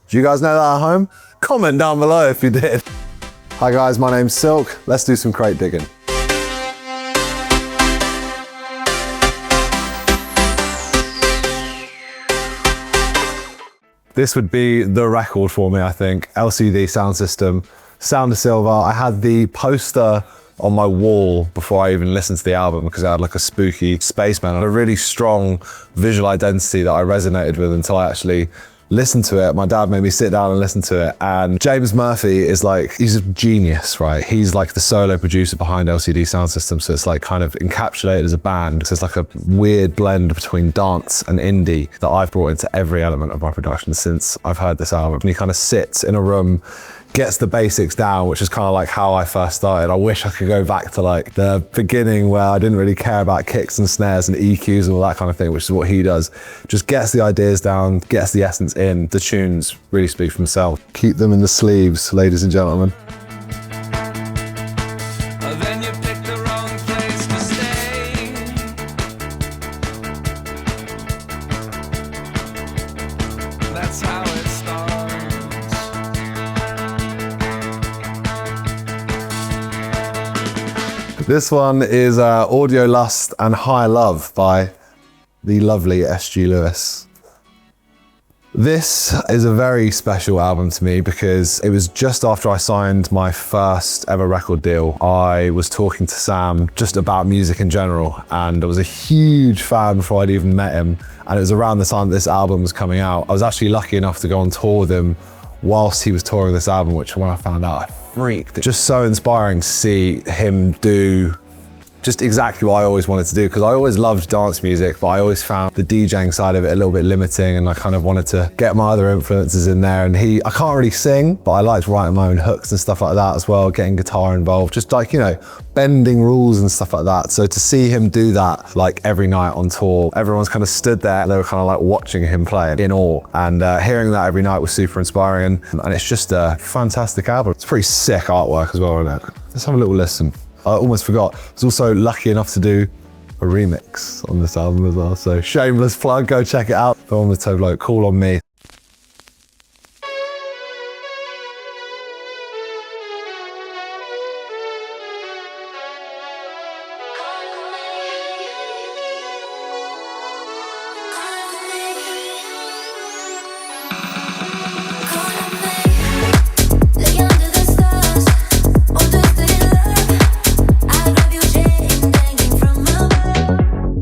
Do you guys know that at home? Comment down below if you did. Hi guys, my name's Silk. Let's do some crate digging. This would be the record for me, I think. LCD Soundsystem, Sound of Silver. I had the poster on my wall before I even listened to the album because it had like a spooky spaceman and a really strong visual identity that I resonated with until I actually listened to it. My dad made me sit down and listen to it. And James Murphy is like, he's a genius, right? He's like the solo producer behind LCD Soundsystem. So it's like kind of encapsulated as a band. So it's like a weird blend between dance and indie that I've brought into every element of my production since I've heard this album. And he kind of sits in a room, gets the basics down, which is kind of like how I first started. I wish I could go back to like the beginning where I didn't really care about kicks and snares and EQs and all that kind of thing, which is what he does. Just gets the ideas down, gets the essence in. The tunes really speak for themselves. Keep them in the sleeves, ladies and gentlemen. Then you pick the wrong place to stay. That's how it starts. This one is Audiolust and Higherlove by the lovely S.G. Lewis. This is a very special album to me because it was just after I signed my first ever record deal. I was talking to Sam just about music in general, and I was a huge fan before I'd even met him. And it was around the time that this album was coming out. I was actually lucky enough to go on tour with him whilst he was touring this album, which when I found out, I freaked. Just so inspiring to see him do just exactly what I always wanted to do, because I always loved dance music, but I always found the DJing side of it a little bit limiting, and I kind of wanted to get my other influences in there. And I can't really sing, but I liked writing my own hooks and stuff like that as well, getting guitar involved, just like, you know, bending rules and stuff like that. So to see him do that like every night on tour, everyone's kind of stood there, they were kind of like watching him play in awe, and hearing that every night was super inspiring, and it's just a fantastic album. It's pretty sick artwork as well, isn't it? Let's have a little listen. I almost forgot, I was also lucky enough to do a remix on this album as well, so shameless plug, go check it out. The one with Toblo, Call on Me.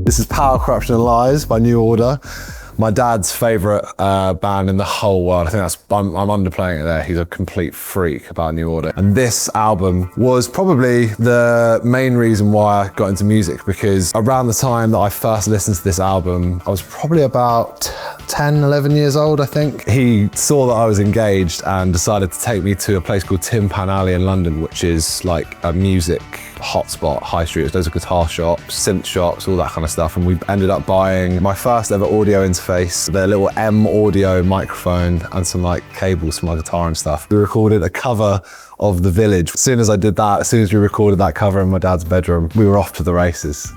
This is Power, Corruption and Lies by New Order. My dad's favourite band in the whole world. I think I'm underplaying it there. He's a complete freak about New Order. And this album was probably the main reason why I got into music, because around the time that I first listened to this album, I was probably about 10, 11 years old, I think. He saw that I was engaged and decided to take me to a place called Tin Pan Alley in London, which is like a music hotspot, high street. There's loads of guitar shops, synth shops, all that kind of stuff. And we ended up buying my first ever audio interface, the little M audio microphone, and some like cables for my guitar and stuff. We recorded a cover of The Village. As soon as I did that, as soon as we recorded that cover in my dad's bedroom, we were off to the races.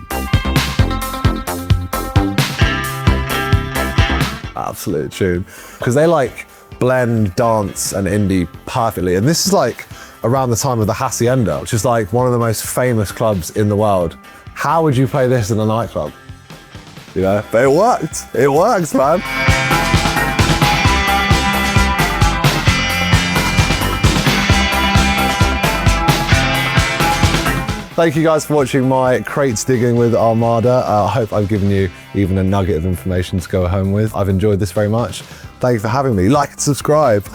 Absolute tune. Because they like blend dance and indie perfectly. And this is like around the time of the Hacienda, which is like one of the most famous clubs in the world. How would you play this in a nightclub? You know, but it worked. It works, man. Thank you guys for watching my crates digging with Armada. I hope I've given you even a nugget of information to go home with. I've enjoyed this very much. Thank you for having me. Like and subscribe.